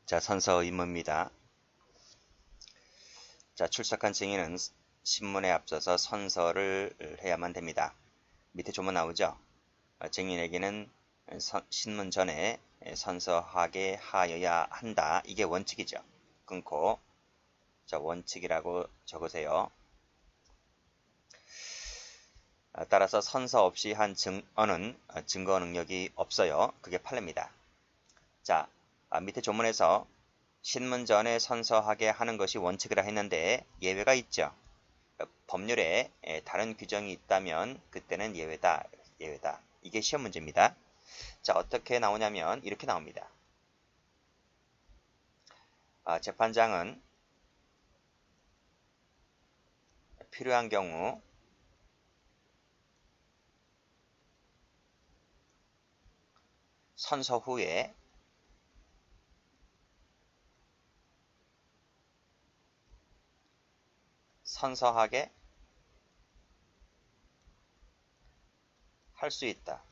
자, 선서 의무입니다. 자, 출석한 증인은 신문에 앞서서 선서를 해야만 됩니다. 밑에 조문 나오죠? 증인에게는 신문 전에 선서하게 하여야 한다. 이게 원칙이죠. 끊고 자, 원칙이라고 적으세요. 따라서 선서 없이 한 증언은 증거 능력이 없어요. 그게 판례입니다. 자, 밑에 조문에서 신문 전에 선서하게 하는 것이 원칙이라 했는데 예외가 있죠. 법률에 다른 규정이 있다면 그때는 예외다. 이게 시험 문제입니다. 자, 어떻게 나오냐면 이렇게 나옵니다. 재판장은 필요한 경우 선서 후에 선서하게 할 수 있다.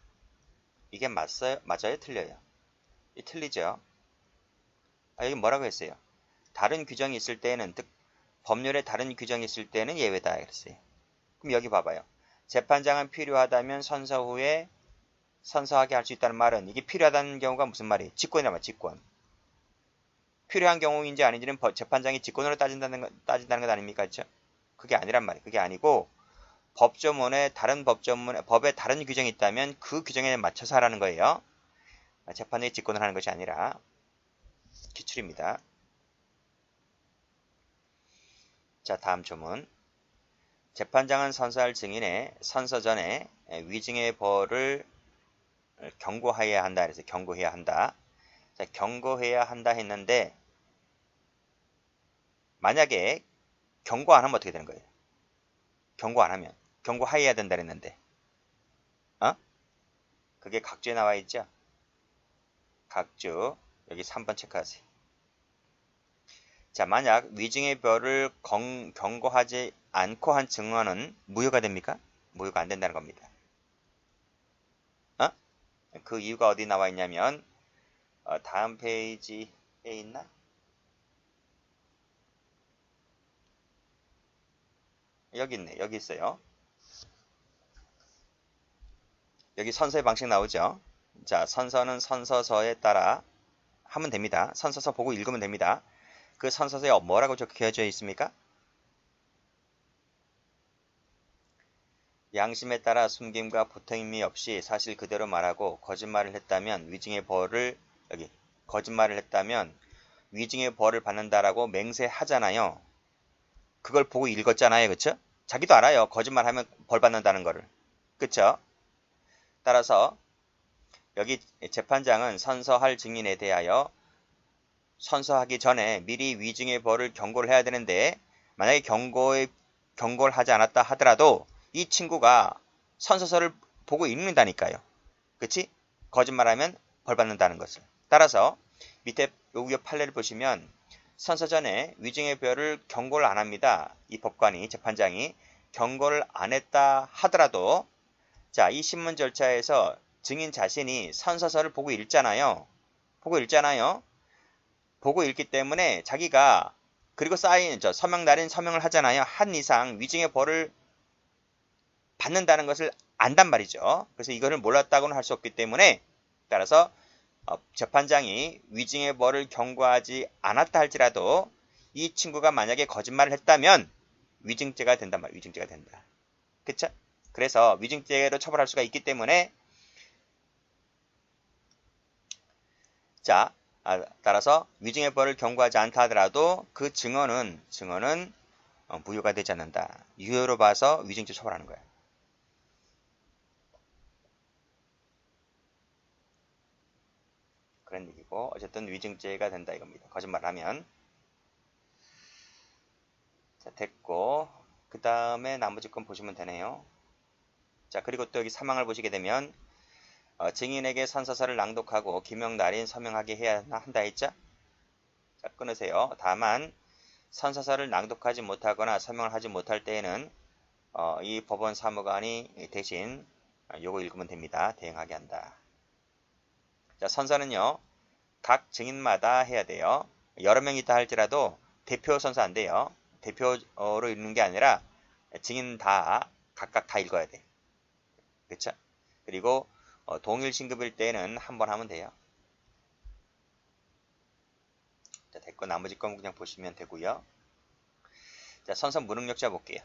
이게 맞아요? 틀려요? 틀리죠? 여기 뭐라고 했어요? 다른 규정이 있을 때는, 즉 법률에 다른 규정이 있을 때는 예외다 그랬어요. 그럼 여기 봐봐요. 재판장은 필요하다면 선서 후에 선서하게 할 수 있다는 말은 이게 필요하다는 경우가 무슨 말이에요? 직권이란 말, 직권. 필요한 경우인지 아닌지는 재판장이 직권으로 따진다는 것 아닙니까? 그렇죠? 그게 아니란 말이에요. 그게 아니고 법조문에 법에 다른 규정이 있다면 그 규정에 맞춰서 하라는 거예요. 재판장이 직권을 하는 것이 아니라 기출입니다. 자, 다음 조문. 재판장은 선서할 증인의 선서 전에 위증의 벌을 경고해야 한다. 그래서 경고해야 한다. 자, 경고해야 한다 했는데 만약에 경고 안 하면 어떻게 되는 거예요? 경고 안 하면 경고해야 된다 그랬는데 그게 각주에 나와 있죠? 각주 여기 3번 체크하세요. 자, 만약 위증의 벌을 경고하지 않고 한 증언은 무효가 됩니까? 무효가 안 된다는 겁니다. 그 이유가 어디 나와 있냐면 다음 페이지에 있나? 여기 있네. 여기 있어요. 여기 선서의 방식 나오죠? 자, 선서는 선서서에 따라 하면 됩니다. 선서서 보고 읽으면 됩니다. 그 선서서에 뭐라고 적혀져 있습니까? 양심에 따라 숨김과 보탬이 없이 사실 그대로 말하고 거짓말을 했다면 위증의 벌을 받는다라고 맹세하잖아요. 그걸 보고 읽었잖아요. 그쵸? 자기도 알아요. 거짓말하면 벌 받는다는 거를. 그쵸? 따라서 여기 재판장은 선서할 증인에 대하여 선서하기 전에 미리 위증의 벌을 경고를 해야 되는데 만약에 경고를 하지 않았다 하더라도 이 친구가 선서서를 보고 읽는다니까요. 그치? 거짓말하면 벌 받는다는 것을. 따라서 밑에 여기 판례를 보시면 선서 전에 위증의 벌을 경고를 안 합니다. 이 법관이 재판장이 경고를 안 했다 하더라도 자, 이 신문 절차에서 증인 자신이 선서서를 보고 읽잖아요. 보고 읽기 때문에 자기가 그리고 쌓인 서명 날인 서명을 하잖아요. 한 이상 위증의 벌을 받는다는 것을 안단 말이죠. 그래서 이거를 몰랐다고는 할 수 없기 때문에 따라서 재판장이 위증의 벌을 경고하지 않았다 할지라도 이 친구가 만약에 거짓말을 했다면 위증죄가 된단 말이에요. 위증죄가 된다. 그쵸? 그래서 위증죄로 처벌할 수가 있기 때문에 자, 따라서 위증의 벌을 경고하지 않다 하더라도 그 증언은 무효가 되지 않는다. 유효로 봐서 위증죄 처벌하는 거야. 그런 얘기고 어쨌든 위증죄가 된다 이겁니다. 거짓말하면. 자, 됐고 그 다음에 나머지 건 보시면 되네요. 자, 그리고 또 여기 사망을 보시게 되면 증인에게 선서서를 낭독하고 기명 날인 서명하게 해야 한다 했죠? 자, 끊으세요. 다만 선서서를 낭독하지 못하거나 서명을 하지 못할 때에는 이 법원 사무관이 대신 요거 읽으면 됩니다. 대행하게 한다. 자, 선서는요. 각 증인마다 해야 돼요. 여러 명 있다 할지라도 대표 선서 안 돼요. 대표로 읽는 게 아니라 증인 다 각각 다 읽어야 돼. 그쵸? 그리고 동일 신급일 때는 한 번 하면 돼요. 자, 됐고 나머지 건 그냥 보시면 되고요. 자, 선서 무능력자 볼게요.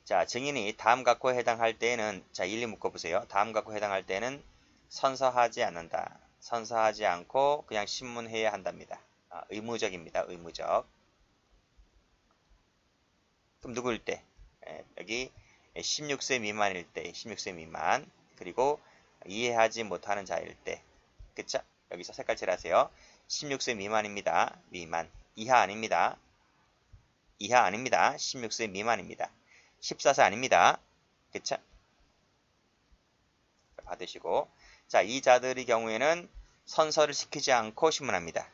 자, 증인이 다음 각호에 해당할 때는 자, 일리 묶어보세요. 다음 각호에 해당할 때는 선서하지 않는다. 선서하지 않고 그냥 신문해야 한답니다. 의무적입니다. 의무적. 그럼 누구일 때? 여기 16세 미만일 때, 16세 미만. 그리고 이해하지 못하는 자일 때. 그쵸? 여기서 색깔 칠하세요. 16세 미만입니다. 미만. 이하 아닙니다. 이하 아닙니다. 16세 미만입니다. 14세 아닙니다. 그쵸? 받으시고. 자, 이 자들의 경우에는 선서를 시키지 않고 신문합니다.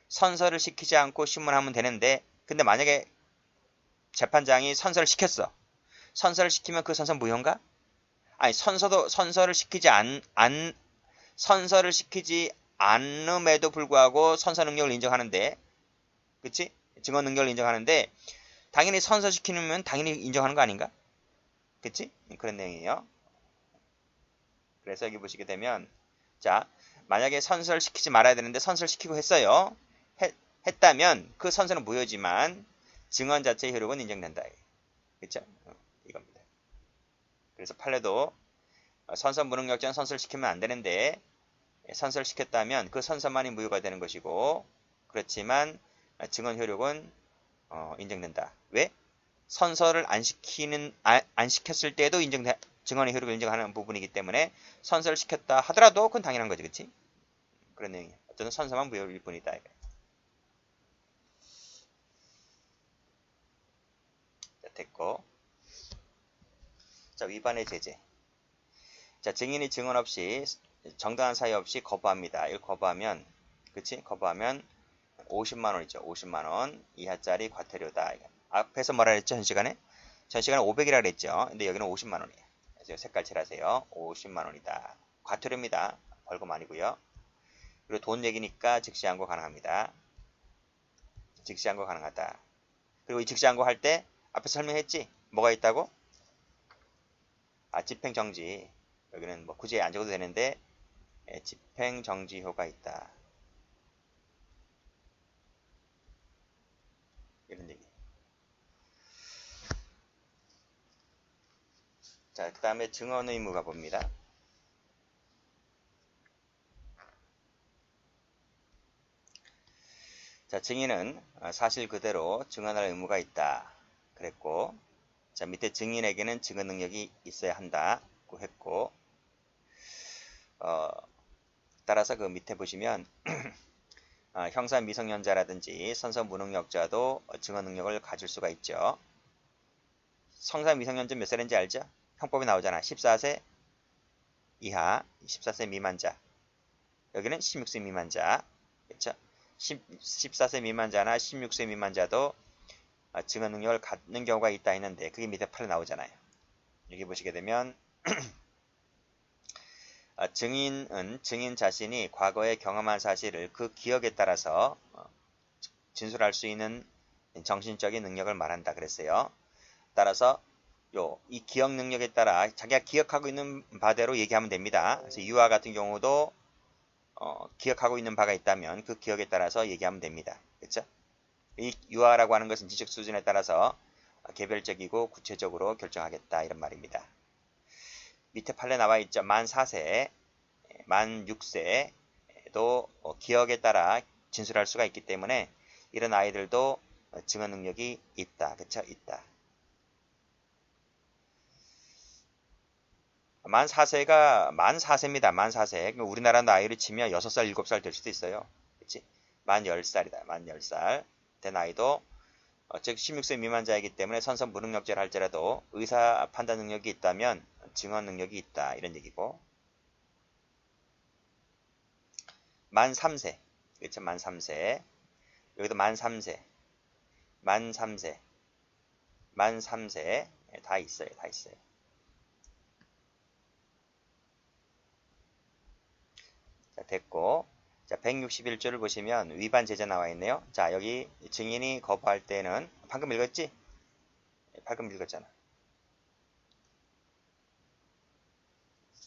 선서를 시키지 않고 신문하면 되는데, 근데 만약에 재판장이 선서를 시켰어. 선서를 시키면 그 선서 무효인가? 아니, 선서를 시키지 선서를 시키지 않음에도 불구하고 선서 능력을 인정하는데, 그치? 증언 능력을 인정하는데, 당연히 선서 시키면 당연히 인정하는 거 아닌가? 그치? 그런 내용이에요. 그래서 여기 보시게 되면, 자, 만약에 선서를 시키지 말아야 되는데 선서를 시키고 했어요. 했다면 그 선서는 무효지만 증언 자체의 효력은 인정된다. 그쵸? 이겁니다. 그래서 판례도 선서 무능력자는 선서를 시키면 안 되는데 선서를 시켰다면 그 선서만이 무효가 되는 것이고 그렇지만 증언 효력은 인정된다. 왜? 선서를 안 시켰을 때도 증언의 효력을 인정하는 부분이기 때문에 선서를 시켰다 하더라도 그건 당연한 거지, 그치? 그런 내용이야. 어쨌든 선서만 무효일 뿐이다. 자, 됐고. 자, 위반의 제재. 자, 증인이 증언 없이 정당한 사유 없이 거부합니다. 이걸 거부하면, 그치? 거부하면 50만 원이죠. 50만 원 이하짜리 과태료다. 앞에서 뭐라 그랬죠? 전 시간에? 전 시간에 500이라 그랬죠. 근데 여기는 50만 원이에요. 그래서 색깔 칠하세요. 50만 원이다. 과태료입니다. 벌금 아니고요. 그리고 돈 얘기니까 즉시항고 가능합니다. 즉시항고 가능하다. 그리고 이 즉시항고 할 때 앞에서 설명했지? 뭐가 있다고? 집행정지. 여기는 뭐 굳이 안 적어도 되는데 집행정지효가 있다. 이런 얘기. 자, 그 다음에 증언 의무가 봅니다. 자, 증인은 사실 그대로 증언할 의무가 있다. 그랬고, 자, 밑에 증인에게는 증언 능력이 있어야 한다고 했고, 따라서 그 밑에 보시면 형사 미성년자라든지 선서 무능력자도 증언 능력을 가질 수가 있죠. 형사 미성년자 몇 살인지 알죠? 형법에 나오잖아. 14세 이하, 14세 미만자. 여기는 16세 미만자. 그렇죠? 14세 미만자나 16세 미만자도 증언 능력을 갖는 경우가 있다 했는데 그게 밑에 판에 나오잖아요. 여기 보시게 되면 증인은 증인 자신이 과거에 경험한 사실을 그 기억에 따라서 진술할 수 있는 정신적인 능력을 말한다 그랬어요. 따라서 이 기억 능력에 따라 자기가 기억하고 있는 바대로 얘기하면 됩니다. 그래서 유아 같은 경우도 기억하고 있는 바가 있다면 그 기억에 따라서 얘기하면 됩니다. 그렇죠? 이 유아라고 하는 것은 지적 수준에 따라서 개별적이고 구체적으로 결정하겠다 이런 말입니다. 밑에 판례 나와 있죠. 만 4세, 만 6세도 기억에 따라 진술할 수가 있기 때문에 이런 아이들도 증언 능력이 있다. 그쵸? 있다. 만 4세가 만 4세입니다. 만 4세. 우리나라 나이로 치면 6살, 7살 될 수도 있어요. 그치? 만 10살이다. 만 10살 된 아이도 즉 16세 미만자이기 때문에 선서 무능력자를 할지라도 의사 판단 능력이 있다면 증언 능력이 있다. 이런 얘기고 만 3세. 그렇죠? 만 3세. 여기도 만 3세. 만 3세. 만 3세. 다 있어요. 다 있어요. 자, 됐고. 자, 161조를 보시면 위반 제재 나와 있네요. 자, 여기 증인이 거부할 때는 방금 읽었지? 방금 읽었잖아.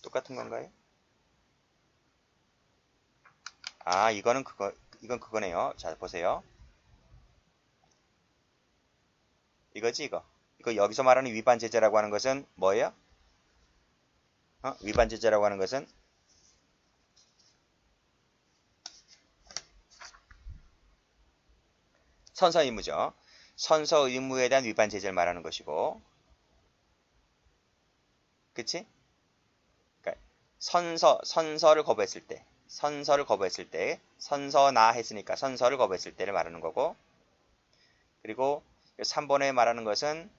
똑같은 건가요? 아, 이건 그거네요. 자, 보세요. 이거지, 이거. 이거 여기서 말하는 위반 제재라고 하는 것은 뭐예요? 위반 제재라고 하는 것은 선서 의무죠. 선서 의무에 대한 위반 제재를 말하는 것이고, 그치? 그러니까 선서를 거부했을 때, 선서나 했으니까 선서를 거부했을 때를 말하는 거고, 그리고 3번에 말하는 것은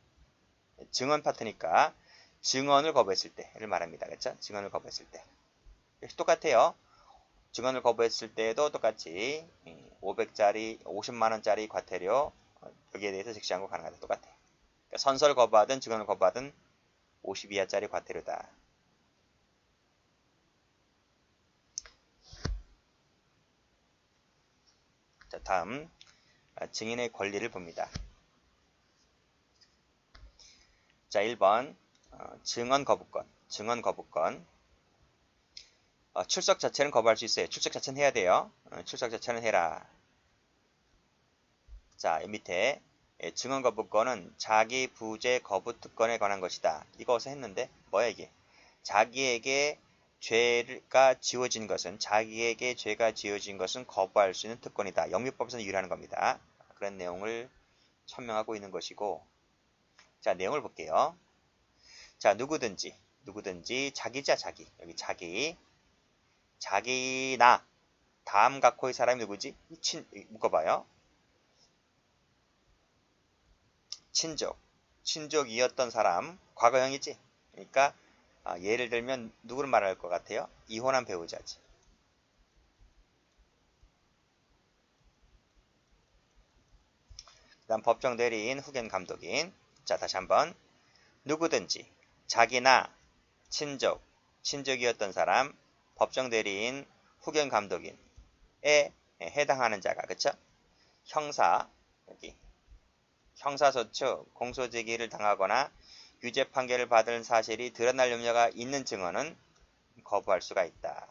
증언 파트니까 증언을 거부했을 때를 말합니다. 그렇죠? 증언을 거부했을 때. 똑같아요. 증언을 거부했을 때도 똑같이 500짜리, 50만원짜리 과태료 여기에 대해서 즉시항고 가능하다. 똑같아요. 그러니까 선서를 거부하든 증언을 거부하든 50 이하짜리 과태료다. 자, 다음 증인의 권리를 봅니다. 자, 1번 증언 거부권. 출석 자체는 거부할 수 있어요. 출석 자체는 해야 돼요. 출석 자체는 해라. 자, 밑에 증언 거부권은 자기 부재 거부 특권에 관한 것이다. 이거 어디서 했는데 뭐야 이게? 자기에게 죄가 지어진 것은 거부할 수 있는 특권이다. 영미법에서는 유리하는 겁니다. 그런 내용을 천명하고 있는 것이고, 자, 내용을 볼게요. 자, 누구든지 자기자 자기. 여기 자기나 다음 각호의 사람이 누구지? 묶어봐요. 친족이었던 사람, 과거형이지. 그러니까 예를 들면 누구를 말할 것 같아요? 이혼한 배우자지. 그 다음 법정 대리인, 후견 감독인. 자, 다시 한번. 누구든지 자기나 친족이었던 사람, 법정 대리인, 후견 감독인에 해당하는 자가, 그쵸? 여기 형사소추, 공소제기를 당하거나 유죄 판결을 받을 사실이 드러날 염려가 있는 증언은 거부할 수 있다.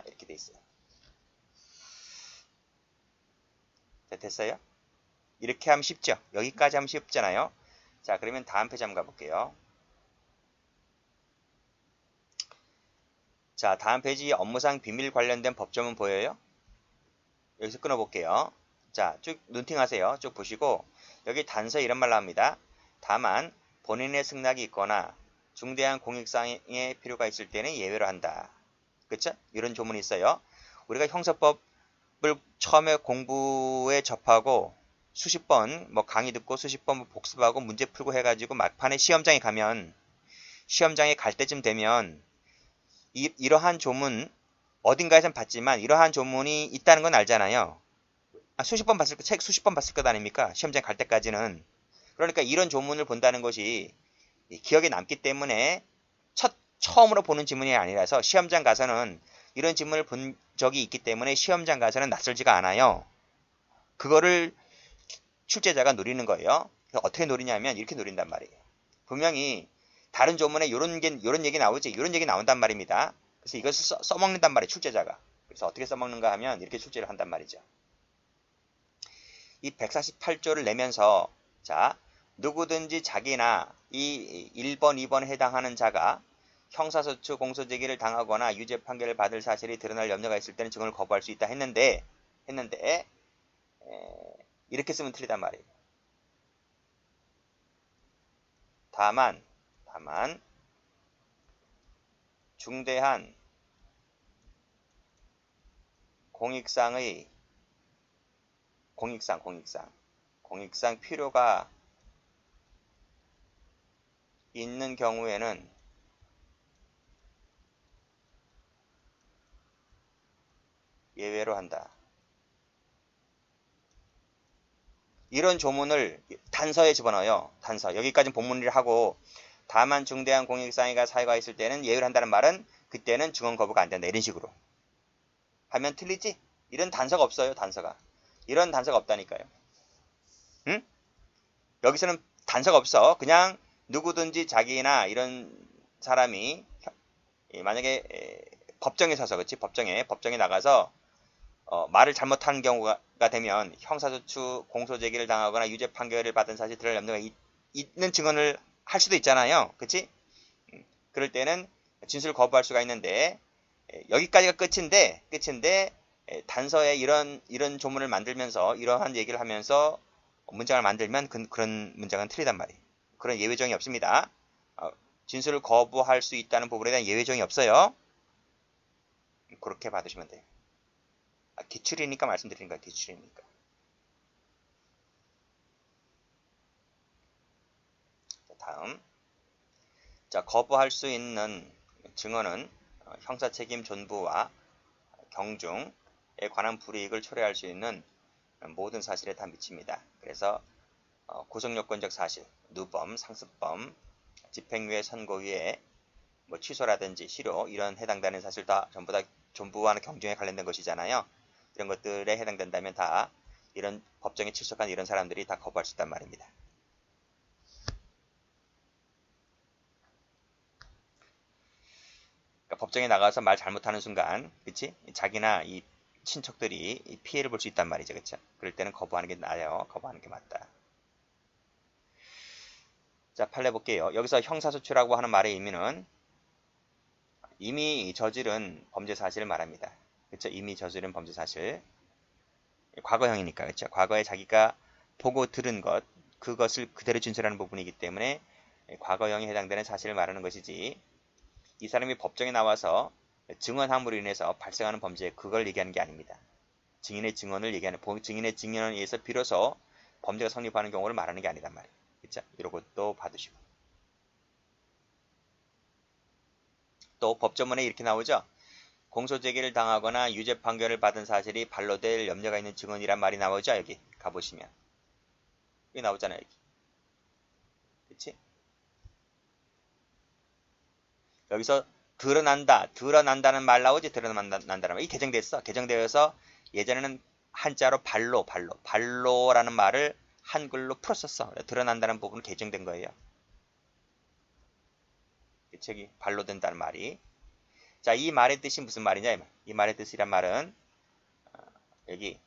이렇게 돼 있어요. 됐어요? 이렇게 하면 쉽죠? 여기까지 하면 쉽잖아요? 자, 그러면 다음 페이지 한번 가볼게요. 자, 다음 페이지 업무상 비밀 관련된 법조문 보여요? 여기서 끊어볼게요. 자, 쭉 눈팅하세요. 쭉 보시고 여기 단서에 이런 말 나옵니다. 다만 본인의 승낙이 있거나 중대한 공익사항의 필요가 있을 때는 예외로 한다. 그쵸? 이런 조문이 있어요. 우리가 형사법을 처음에 공부에 접하고 수십 번 강의 듣고 수십 번 복습하고 문제 풀고 해가지고 막판에 시험장에 갈 때쯤 되면 이러한 조문 어딘가에선 봤지만 이러한 조문이 있다는 건 알잖아요. 책 수십 번 봤을 것 아닙니까? 시험장 갈 때까지는. 그러니까 이런 조문을 본다는 것이 기억에 남기 때문에 처음으로 보는 지문이 아니라서 시험장 가서는 이런 지문을 본 적이 있기 때문에 시험장 가서는 낯설지가 않아요. 그거를 출제자가 노리는 거예요. 어떻게 노리냐면 이렇게 노린단 말이에요. 분명히 다른 조문에 이런 얘기 나오지. 이런 얘기 나온단 말입니다. 그래서 이것을 써먹는단 말이에요. 출제자가. 그래서 어떻게 써먹는가 하면 이렇게 출제를 한단 말이죠. 이 148조를 내면서 자, 누구든지 자기나 이 1번, 2번에 해당하는 자가 형사소추 공소제기를 당하거나 유죄 판결을 받을 사실이 드러날 염려가 있을 때는 증언을 거부할 수 있다 했는데 이렇게 쓰면 틀리단 말이에요. 다만 중대한 공익상 필요가 있는 경우에는 예외로 한다. 이런 조문을 단서에 집어넣어요. 단서. 여기까지는 본문을 하고 다만 중대한 공익상해가 사유가 있을 때는 예외를 한다는 말은 그때는 증언 거부가 안 된다. 이런 식으로. 하면 틀리지? 이런 단서가 없어요, 단서가. 이런 단서가 없다니까요. 응? 여기서는 단서가 없어. 그냥 누구든지 자기나 이런 사람이 만약에 법정에 서서, 그렇지? 법정에 나가서 말을 잘못하는 경우가 되면 형사소추 공소제기를 당하거나 유죄 판결을 받은 사실 드러날 염려가 있는 증언을 할 수도 있잖아요. 그치? 그럴 때는 진술을 거부할 수가 있는데 여기까지가 끝인데 단서에 이런 조문을 만들면서 이러한 얘기를 하면서 문장을 만들면 그런 문장은 틀리단 말이에요. 그런 예외정이 없습니다. 진술을 거부할 수 있다는 부분에 대한 예외정이 없어요. 그렇게 받으시면 돼요. 기출이니까 말씀드리는 거야, 기출이니까. 다음. 자, 거부할 수 있는 증언은 형사책임 존부와 경중에 관한 불이익을 초래할 수 있는 모든 사실에 다 미칩니다. 그래서 구속요건적 사실, 누범, 상습범, 집행유예 선고유예, 뭐 취소라든지 실효 이런 해당되는 사실 다 전부 다 존부와 경중에 관련된 것이잖아요. 이런 것들에 해당된다면 다 이런 법정에 출석한 이런 사람들이 다 거부할 수 있단 말입니다. 그러니까 법정에 나가서 말 잘못하는 순간, 그치? 자기나 이 친척들이 피해를 볼 수 있단 말이죠, 그쵸? 그럴 때는 거부하는 게 나아요. 거부하는 게 맞다. 자, 판례 볼게요. 여기서 형사소추라고 하는 말의 의미는 이미 저지른 범죄 사실을 말합니다. 그쵸? 이미 저지른 범죄 사실. 과거형이니까, 그쵸? 과거에 자기가 보고 들은 것, 그것을 그대로 진술하는 부분이기 때문에 과거형에 해당되는 사실을 말하는 것이지, 이 사람이 법정에 나와서 증언 함으로 인해서 발생하는 범죄, 그걸 얘기하는 게 아닙니다. 증인의 증언을 얘기하는, 증인의 증언에 의해서 비로소 범죄가 성립하는 경우를 말하는 게 아니란 말이에요. 그쵸? 이런 것도 받으시고. 또 법조문에 이렇게 나오죠. 공소제기를 당하거나 유죄 판결을 받은 사실이 반로될 염려가 있는 증언이란 말이 나오죠. 여기 가보시면. 여기 나오잖아요. 여기. 그치? 여기서 드러난다는 말 나오지. 드러난다는 말. 이 개정됐어. 개정되어서 예전에는 한자로 발로라는 말을 한글로 풀었었어. 드러난다는 부분은 개정된 거예요. 이 책이 발로된다는 말이. 자, 이 말의 뜻이 무슨 말이냐? 이 말의 뜻이란 말은 여기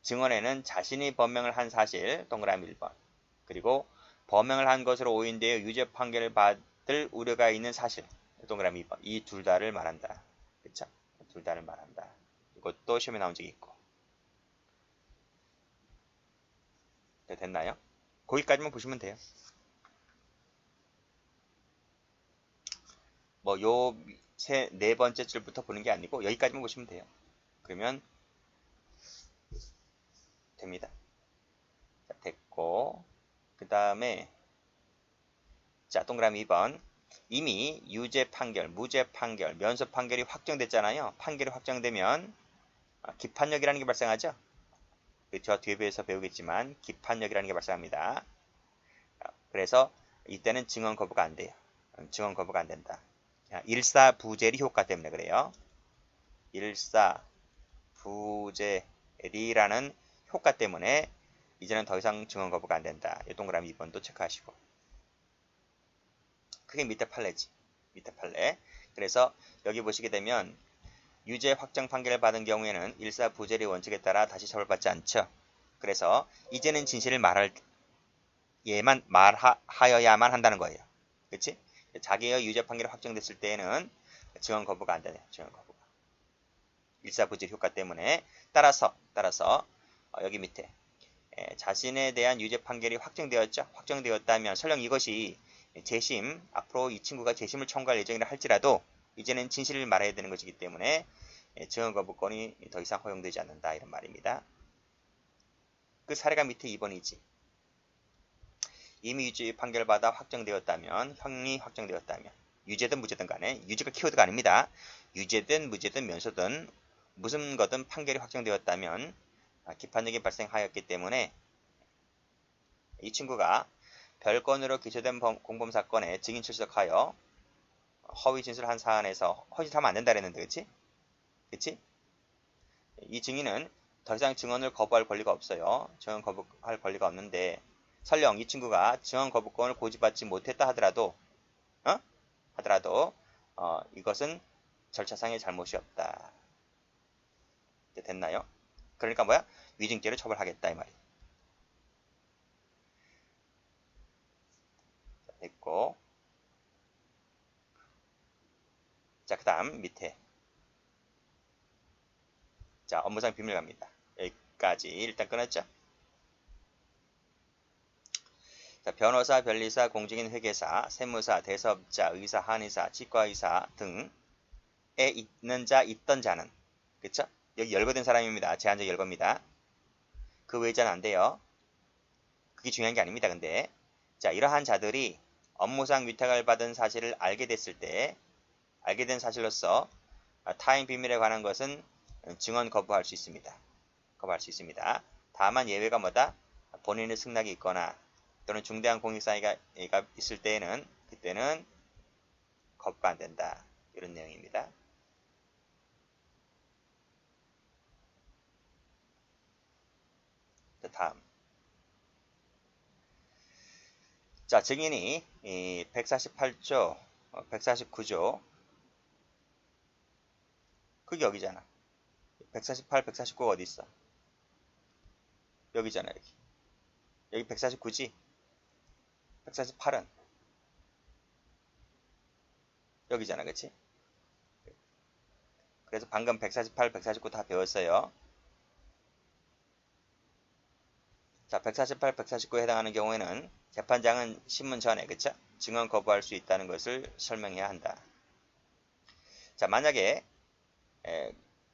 증언에는 자신이 범행을 한 사실, 동그라미 1번. 그리고 범행을 한 것으로 오인되어 유죄 판결을 받을 우려가 있는 사실, 동그라미 2번. 이 둘 다를 말한다. 그쵸? 둘 다를 말한다. 이것도 시험에 나온 적이 있고. 네, 됐나요? 거기까지만 보시면 돼요. 뭐, 네 번째 줄부터 보는 게 아니고, 여기까지만 보시면 돼요. 그러면 됩니다. 자, 됐고. 그 다음에, 자, 동그라미 2번. 이미 유죄 판결, 무죄 판결, 면소 판결이 확정됐잖아요. 판결이 확정되면 기판력이라는 게 발생하죠. 저 뒤에 배워서 배우겠지만 기판력이라는 게 발생합니다. 그래서 이때는 증언 거부가 안 돼요. 증언 거부가 안 된다. 일사부재리 효과 때문에 그래요. 일사부재리라는 효과 때문에 이제는 더 이상 증언 거부가 안 된다. 이 동그라미 2번도 체크하시고. 그게 밑에 판례지. 밑에 판례. 그래서 여기 보시게 되면 유죄 확정 판결을 받은 경우에는 일사부재리 원칙에 따라 다시 처벌받지 않죠. 그래서 이제는 진실을 말하여야만 한다는 거예요. 그치? 자기의 유죄 판결이 확정됐을 때에는 증언 거부가 안 되네요. 증언 거부가. 일사부재리 효과 때문에 따라서 여기 밑에 자신에 대한 유죄 판결이 확정되었죠. 확정되었다면 설령 이것이 재심, 앞으로 이 친구가 재심을 청구할 예정이라 할지라도 이제는 진실을 말해야 되는 것이기 때문에 증언 거부권이 더 이상 허용되지 않는다 이런 말입니다. 그 사례가 밑에 2번이지. 이미 유죄 판결받아 확정되었다면, 형이 확정되었다면, 유죄든 무죄든 간에, 유죄가 키워드가 아닙니다. 유죄든 무죄든 면소든 무슨 거든 판결이 확정되었다면 기판력이 발생하였기 때문에 이 친구가 별건으로 기소된 공범 사건에 증인 출석하여 허위 진술한 사안에서 허짓하면 안 된다 그랬는데, 그치? 그치? 이 증인은 더 이상 증언을 거부할 권리가 없어요. 증언 거부할 권리가 없는데 설령 이 친구가 증언 거부권을 고지받지 못했다 하더라도 어? 이것은 절차상의 잘못이 없다. 됐나요? 그러니까 뭐야? 위증죄로 처벌하겠다 이 말이야. 됐고, 자, 그 다음 밑에, 자, 업무상 비밀 갑니다. 여기까지 일단 끊었죠? 자, 변호사, 변리사, 공증인, 회계사, 세무사, 대사업자, 의사, 한의사, 치과의사 등에 있는 자, 있던 자는, 그쵸? 여기 열거된 사람입니다. 제한적 열거입니다. 그 외자는 안 돼요. 그게 중요한 게 아닙니다. 근데 자, 이러한 자들이 업무상 위탁을 받은 사실을 알게 됐을 때, 알게 된 사실로서 타인 비밀에 관한 것은 증언 거부할 수 있습니다. 거부할 수 있습니다. 다만 예외가 뭐다? 본인의 승낙이 있거나 또는 중대한 공익사유가 있을 때에는 그때는 거부가 안 된다. 이런 내용입니다. 다음. 자, 증인이 148조, 149조, 그게 여기잖아. 148, 149가 어디 있어? 여기잖아, 여기. 여기 149지? 148은 여기잖아, 그치? 그래서 방금 148, 149 다 배웠어요. 자, 148, 149에 해당하는 경우에는 재판장은 신문 전에, 그쵸? 증언 거부할 수 있다는 것을 설명해야 한다. 자, 만약에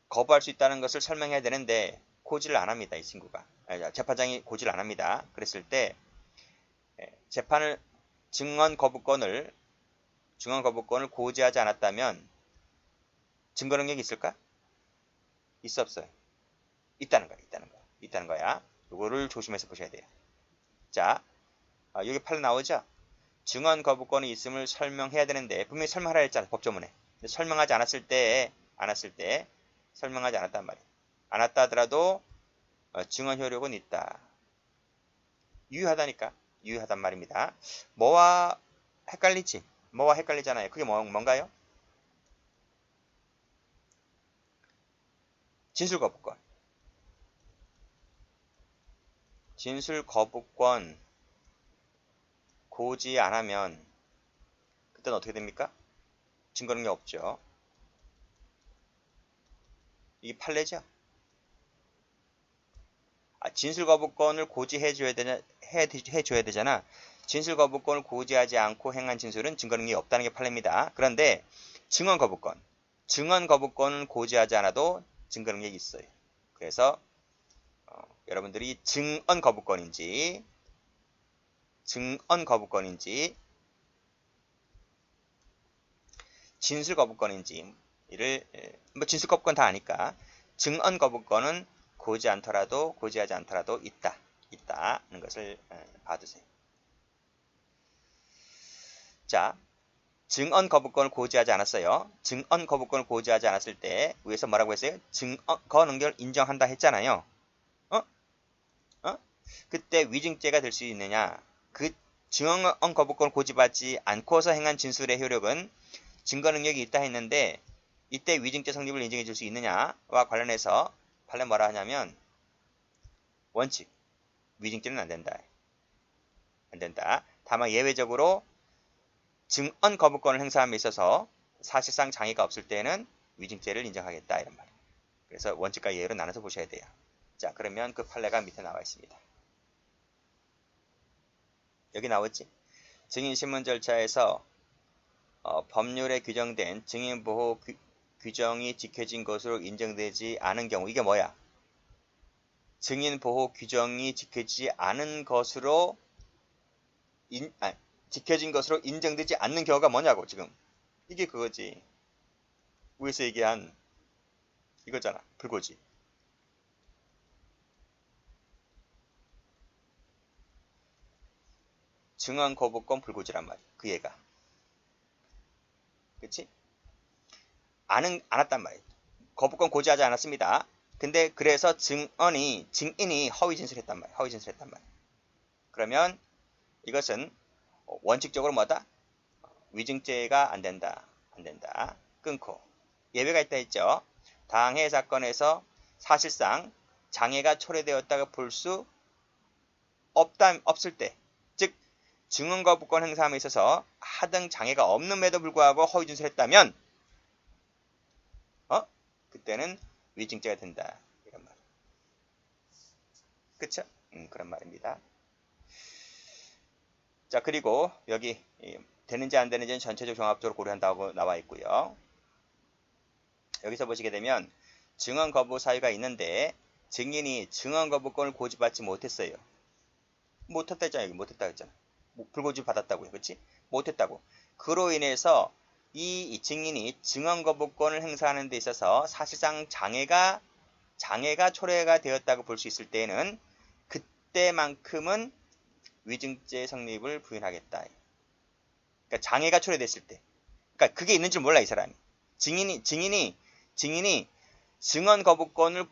거부할 수 있다는 것을 설명해야 되는데 고지를 안 합니다, 이 친구가. 재판장이 고지를 안 합니다. 그랬을 때 재판을 증언 거부권을 고지하지 않았다면 증거 능력이 있을까? 있어 없어요? 있다는 거야, 있다는 거야. 이거를 조심해서 보셔야 돼요. 자, 여기 판례 나오죠? 증언 거부권이 있음을 설명해야 되는데 분명히 설명하라 했잖아, 법조문에. 근데 설명하지 않았을 때 설명하지 않았단 말이야. 않았다 하더라도 증언 효력은 있다. 유효하다니까. 유효하단 말입니다. 뭐와 헷갈리지? 뭐와 헷갈리잖아요. 그게 뭔가요? 진술 거부권. 진술 거부권 고지 안 하면 그때는 어떻게 됩니까? 증거 능력 없죠. 이게 판례죠. 진술 거부권을 고지해줘야 되잖아. 진술 거부권을 고지하지 않고 행한 진술은 증거 능력이 없다는 게 판례입니다. 그런데 증언 거부권은 고지하지 않아도 증거 능력이 있어요. 그래서 여러분들이 증언 거부권인지 진술 거부권인지를 뭐 진술 거부권 다 아니까 증언 거부권은 고지하지 않더라도 있다는 것을 봐두세요. 자, 증언 거부권을 고지하지 않았어요. 증언 거부권을 고지하지 않았을 때 위에서 뭐라고 했어요? 증거 능력을 인정한다 했잖아요. 그때 위증죄가 될 수 있느냐? 그 증언 거부권을 고지받지 않고서 행한 진술의 효력은 증거 능력이 있다 했는데 이때 위증죄 성립을 인정해 줄 수 있느냐와 관련해서 판례 뭐라 하냐면 원칙, 위증죄는 안 된다. 다만 예외적으로 증언 거부권을 행사함에 있어서 사실상 장애가 없을 때는 위증죄를 인정하겠다 이런 말이에요. 그래서 원칙과 예외로 나눠서 보셔야 돼요. 자, 그러면 그 판례가 밑에 나와 있습니다. 여기 나왔지? 증인신문 절차에서 법률에 규정된 증인보호 규정이 지켜진 것으로 인정되지 않은 경우 이게 뭐야? 증인보호 규정이 지켜지지 않은 것으로 지켜진 것으로 인정되지 않는 경우가 뭐냐고 지금 이게 그거지. 위에서 얘기한 이거잖아. 불고지. 증언 거부권 불고지란 말이야. 그 얘가. 그치? 안 왔단 말이야. 거부권 고지하지 않았습니다. 근데 그래서 증인이 허위 진술했단 말이야. 허위 진술했단 말이야. 그러면 이것은 원칙적으로 뭐다? 위증죄가 안 된다. 안 된다. 끊고. 예외가 있다 했죠. 당해 사건에서 사실상 장애가 초래되었다고 볼 수 없을 때, 즉 증언 거부권 행사함에 있어서 하등 장애가 없음에도 불구하고 허위 진술했다면 그때는 위증죄가 된다. 이런 말. 그쵸? 그런 말입니다. 자, 그리고 여기 되는지 안 되는지는 전체적 종합적으로 고려한다고 나와 있고요. 여기서 보시게 되면 증언 거부 사유가 있는데 증인이 증언 거부권을 고지받지 못했어요. 못했다잖아요. 여기 못했다 했잖아. 불고지 받았다고요. 그렇지? 못했다고. 그로 인해서 이 증인이 증언 거부권을 행사하는 데 있어서 사실상 장애가 초래가 되었다고 볼 수 있을 때에는 그때만큼은 위증죄 성립을 부인하겠다. 그러니까 장애가 초래됐을 때. 그러니까 그게 있는 줄 몰라 이 사람이. 증인이 증언 거부권을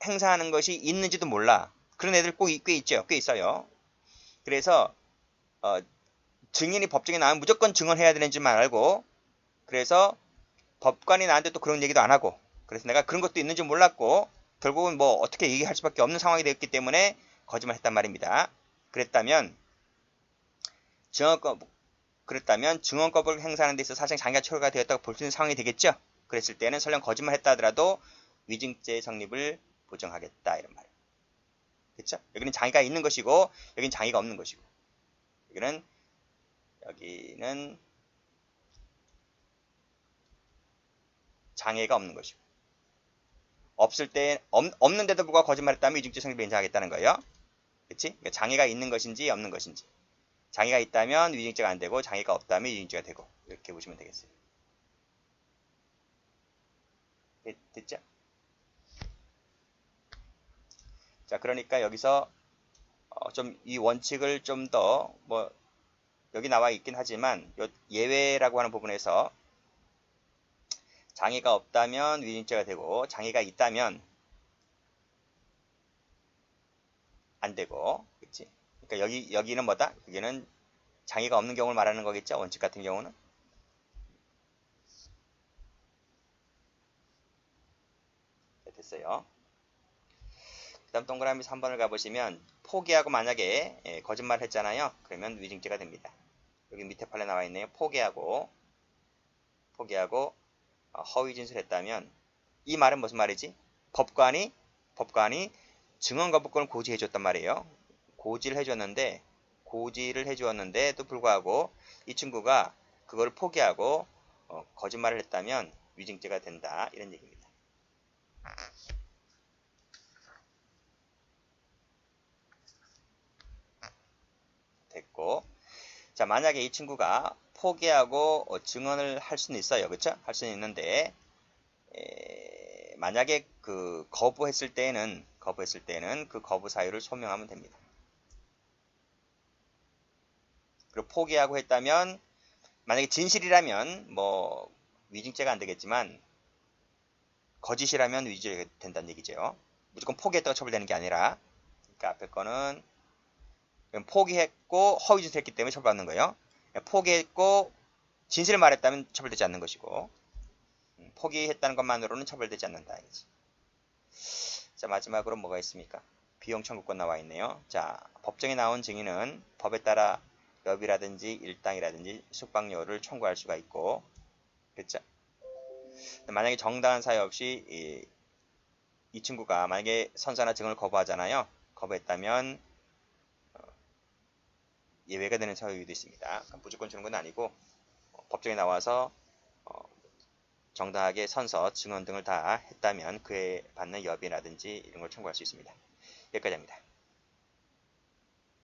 행사하는 것이 있는지도 몰라. 그런 애들 꽤 있죠. 꽤 있어요. 그래서 증인이 법정에 나오면 무조건 증언해야 되는 줄만 알고, 그래서 법관이 나한테 또 그런 얘기도 안 하고, 그래서 내가 그런 것도 있는 줄 몰랐고 결국은 뭐 어떻게 얘기할 수밖에 없는 상황이 되었기 때문에 거짓말 했단 말입니다. 그랬다면 증언 거부를 행사하는 데 있어서 사실상 장애가 초래가 되었다고 볼 수 있는 상황이 되겠죠. 그랬을 때는 설령 거짓말 했다 하더라도 위증죄 성립을 보정하겠다 이런 말이에요. 그렇죠? 여기는 장애가 있는 것이고 여기는 장애가 없는 것이고, 여기는 장애가 없는 것이고, 없는데도 불구하고 거짓말했다면 위증죄 성립을 인정하겠다는 거예요. 그렇지? 그러니까 장애가 있는 것인지 없는 것인지. 장애가 있다면 위증죄가 안 되고 장애가 없다면 위증죄가 되고, 이렇게 보시면 되겠어요. 됐죠? 자, 그러니까 여기서 좀 이 원칙을 좀 더 여기 나와 있긴 하지만 예외라고 하는 부분에서 장애가 없다면 위증죄가 되고 장애가 있다면 안 되고, 그렇지? 그러니까 여기는 뭐다? 여기는 장애가 없는 경우를 말하는 거겠죠? 원칙 같은 경우는. 네, 됐어요. 그 다음 동그라미 3번을 가보시면 포기하고 만약에 거짓말 했잖아요. 그러면 위증죄가 됩니다. 여기 밑에 판에 나와 있네요. 포기하고 허위 진술했다면, 이 말은 무슨 말이지? 법관이 증언 거부권을 고지해 줬단 말이에요. 고지를 해 주었는데도 불구하고 이 친구가 그걸 포기하고 거짓말을 했다면 위증죄가 된다. 이런 얘기입니다. 됐고, 자, 만약에 이 친구가 포기하고 증언을 할 수는 있어요. 그쵸? 할 수는 있는데 만약에 거부했을 때는 그 거부 사유를 소명하면 됩니다. 그리고 포기하고 했다면, 만약에 진실이라면 위증죄가 안 되겠지만 거짓이라면 위증죄가 된다는 얘기죠. 무조건 포기했다가 처벌되는 게 아니라, 그러니까 앞에 거는 포기했고 허위 진술했기 때문에 처벌받는 거예요. 포기했고 진실을 말했다면 처벌되지 않는 것이고, 포기했다는 것만으로는 처벌되지 않는다. 자, 마지막으로 뭐가 있습니까? 비용 청구권 나와 있네요. 자, 법정에 나온 증인은 법에 따라 여비라든지 일당이라든지 숙박료를 청구할 수가 있고, 그렇죠? 만약에 정당한 사유 없이 이 친구가 만약에 선서나 증언을 거부하잖아요. 거부했다면 예외가 되는 사유도 있습니다. 무조건 주는 건 아니고 법정에 나와서 정당하게 선서, 증언 등을 다 했다면 그에 받는 여비라든지 이런 걸 청구할 수 있습니다. 여기까지 합니다.